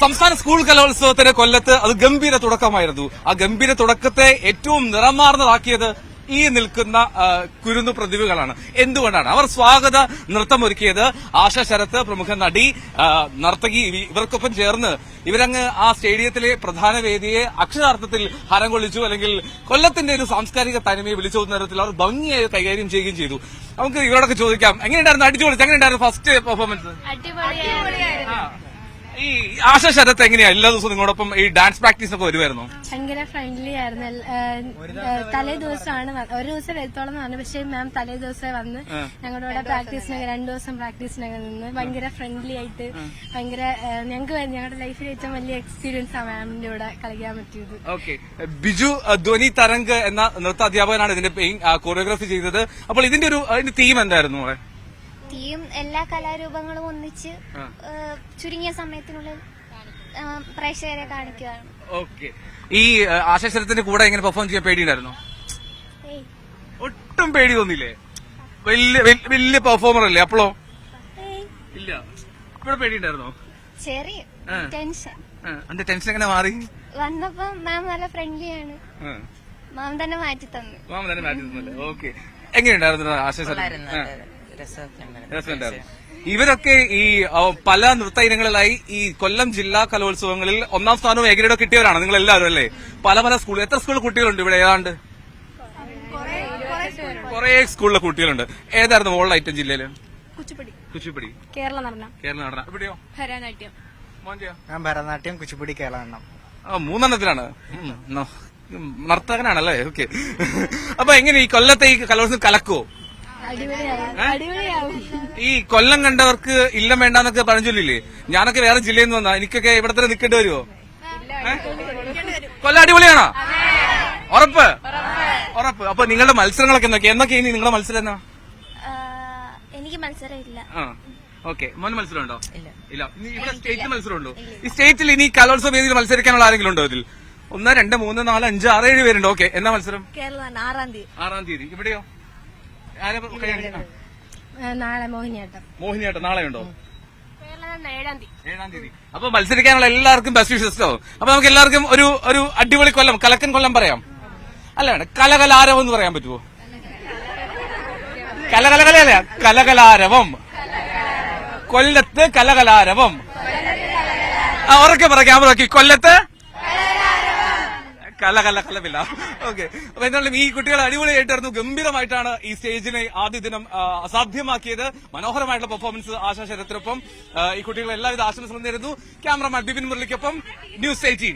സംസ്ഥാന സ്കൂൾ കലോത്സവത്തിന് കൊല്ലത്ത് അത് ഗംഭീര തുടക്കമായിരുന്നു. ആ ഗംഭീര തുടക്കത്തെ ഏറ്റവും നിറമാർന്നതാക്കിയത് ഈ നിൽക്കുന്ന കുരുന്നു പ്രതിഭകളാണ്. എന്തുകൊണ്ടാണ് അവർ സ്വാഗത നൃത്തമൊരുക്കിയത്? ആശ ശരത്ത്, പ്രമുഖ നടി, നർത്തകി, ഇവർക്കൊപ്പം ചേർന്ന് ഇവരങ്ങ് ആ സ്റ്റേഡിയത്തിലെ പ്രധാന വേദിയെ അക്ഷരാർത്ഥത്തിൽ ഹരം കൊള്ളിച്ചു. അല്ലെങ്കിൽ കൊല്ലത്തിന്റെ ഒരു സാംസ്കാരിക തനിമയെ വിളിച്ചു തരത്തിൽ അവർ ഭംഗിയായി കൈകാര്യം ചെയ്യുകയും ചെയ്തു. നമുക്ക് ഇവരോടൊക്കെ ചോദിക്കാം, എങ്ങനെയുണ്ടായിരുന്നു? അടിച്ചു പൊളിച്ചു. എങ്ങനെയുണ്ടായിരുന്നു ഫസ്റ്റ് പെർഫോമൻസ്? ഈ ആശ ശരത്ത് എങ്ങനെയാ എല്ലാ ദിവസവും നിങ്ങളോടൊപ്പം ഈ ഡാൻസ് പ്രാക്ടീസ് ഒക്കെ വരുമായിരുന്നു? ഭയങ്കര ഫ്രണ്ട്ലി ആയിരുന്നു. തലേ ദിവസമാണ് ഒരു ദിവസം എത്തോളം വന്നു, പക്ഷേ മാം തലേ ദിവസം വന്ന് ഞങ്ങളുടെ കൂടെ പ്രാക്ടീസിനൊക്കെ 2 ദിവസം പ്രാക്ടീസിനൊക്കെ നിന്ന് ഭയങ്കര ഫ്രണ്ട്ലി ആയിട്ട് ഭയങ്കര ഞങ്ങൾക്ക് ഞങ്ങളുടെ ലൈഫിൽ ഏറ്റവും വലിയ എക്സ്പീരിയൻസ് ആണ് മാമിന്റെ കൂടെ കളിക്കാൻ പറ്റിയത്. ഓക്കെ, ബിജു ധ്വനി തരംഗ് എന്ന നൃത്ത അധ്യാപകനാണ് ഇതിന്റെ കൊറിയോഗ്രാഫി ചെയ്തത്. അപ്പോൾ ഇതിന്റെ തീം എന്തായിരുന്നു? തീം എല്ലാ കലാരൂപങ്ങളും ഒന്നിച്ച് ചുരുങ്ങിയ സമയത്തിനുള്ളിൽ പ്രേക്ഷകരെ കാണിക്കുകയാണ്. ഓക്കെ, ഈ ആശാശരത്തിന്റെ കൂടെ എങ്ങനെ പെർഫോം ചെയ്യാൻ പേടിയുണ്ടായിരുന്നോ? ഒട്ടും പേടി തോന്നില്ലേ? വലിയ പെർഫോമർ അല്ലേ? അപ്പോഴോ? ഇല്ല. ഇവിടെ പേടിയുണ്ടായിരുന്നോ? ചെറിയ ടെൻഷൻ. എന്റെ ടെൻഷൻ എങ്ങനെ മാറി? വന്നപ്പോ മാം നല്ല ഫ്രണ്ട്ലിയാണ്, മാം തന്നെ മാറ്റി തന്നു. ഓക്കെ, എങ്ങനെയുണ്ടായിരുന്നു ആശാശരത്ത്? രസമുണ്ടായിരുന്നു. ഇവരൊക്കെ ഈ പല നൃത്ത ഇനങ്ങളിലായി ഈ കൊല്ലം ജില്ലാ കലോത്സവങ്ങളിൽ 1ാം സ്ഥാനവും എ കിട്ടിയവരാണ് നിങ്ങൾ എല്ലാവരും അല്ലേ? പല പല സ്കൂൾ. എത്ര സ്കൂൾ കുട്ടികളുണ്ട് ഇവിടെ? ഏതാണ്ട് കുറെ സ്കൂളിലെ കുട്ടികളുണ്ട്. ഏതായിരുന്നു മോളുടെ ഐറ്റം ജില്ലയില്? കുച്ചിപ്പുടി, കേരള നടനം. ഇവിടെയോ? ഭരതനാട്യം. ഞാൻ ഭരതനാട്യം, കുച്ചിപ്പുടി, കേരള നടനം. 3 നർത്തകനാണല്ലേ? ഓക്കെ. അപ്പൊ എങ്ങനെ ഈ കൊല്ലത്തെ ഈ കലോത്സവം കലക്കുവോ? ഈ കൊല്ലം കണ്ടവർക്ക് ഇല്ലം വേണ്ടെന്നൊക്കെ പറഞ്ഞില്ലേ? ഞാനൊക്കെ വേറെ ജില്ലയിൽ നിന്ന് വന്നാ എനിക്കൊക്കെ ഇവിടെ തന്നെ നിൽക്കേണ്ടി വരുമോ? കൊല്ലം അടിപൊളിയാണോ? ഉറപ്പ്. അപ്പൊ നിങ്ങളുടെ മത്സരങ്ങളൊക്കെ എന്നൊക്കെ ഇനി നിങ്ങളുടെ മത്സരം എന്നാ? എനിക്ക് മത്സരം ഇല്ല. ഓക്കെ, മോന് മത്സരം ഉണ്ടോ? ഇല്ല. ഇവിടെ സ്റ്റേറ്റ് മത്സരം ഉണ്ടോ? ഈ സ്റ്റേറ്റിൽ ഇനി കലോത്സവ വേദിയിൽ മത്സരിക്കാനുള്ള ആരെങ്കിലും ഉണ്ടോ ഇതിൽ? 1, 2, 3, 4, 5, 6, 7 പേരുണ്ട്. ഓക്കെ, എന്നാ മത്സരം? കേരള 6ാം തീയതി. ഇവിടെയോ? നാളെ മോഹിനിയാട്ടം നാളെയുണ്ടോ? 7ാം തീയതി. അപ്പൊ മത്സരിക്കാനുള്ള എല്ലാവർക്കും ബെസ്റ്റ് വിഷസ്. അപ്പൊ നമുക്ക് എല്ലാവർക്കും ഒരു അടിപൊളി കൊല്ലം, കലക്കൻ കൊല്ലം പറയാം. അല്ല, കലകലാരവം എന്ന് പറയാൻ പറ്റുമോ? കലകലകലല്ല, കലകലാരവം. കൊല്ലത്ത് കലകലാരവം. ഉറക്കെ പറ, ക്യാമറ നോക്കി. കൊല്ലത്ത് കലവില്ല. ഓക്കെ, അപ്പൊ എന്തായാലും ഈ കുട്ടികൾ അടിപൊളിയായിട്ടായിരുന്നു. ഗംഭീരമായിട്ടാണ് ഈ സ്റ്റേജിനെ ആദ്യ ദിനം അസാധ്യമാക്കിയത്. മനോഹരമായിട്ടുള്ള പെർഫോമൻസ് ആശാ ശരത്തിനൊപ്പം ഈ കുട്ടികൾ എല്ലാവിധ ആശംസകളും നേരുന്നു. ക്യാമറമാൻ ബിപിൻ മുരളിക്കൊപ്പം ന്യൂസ് 18.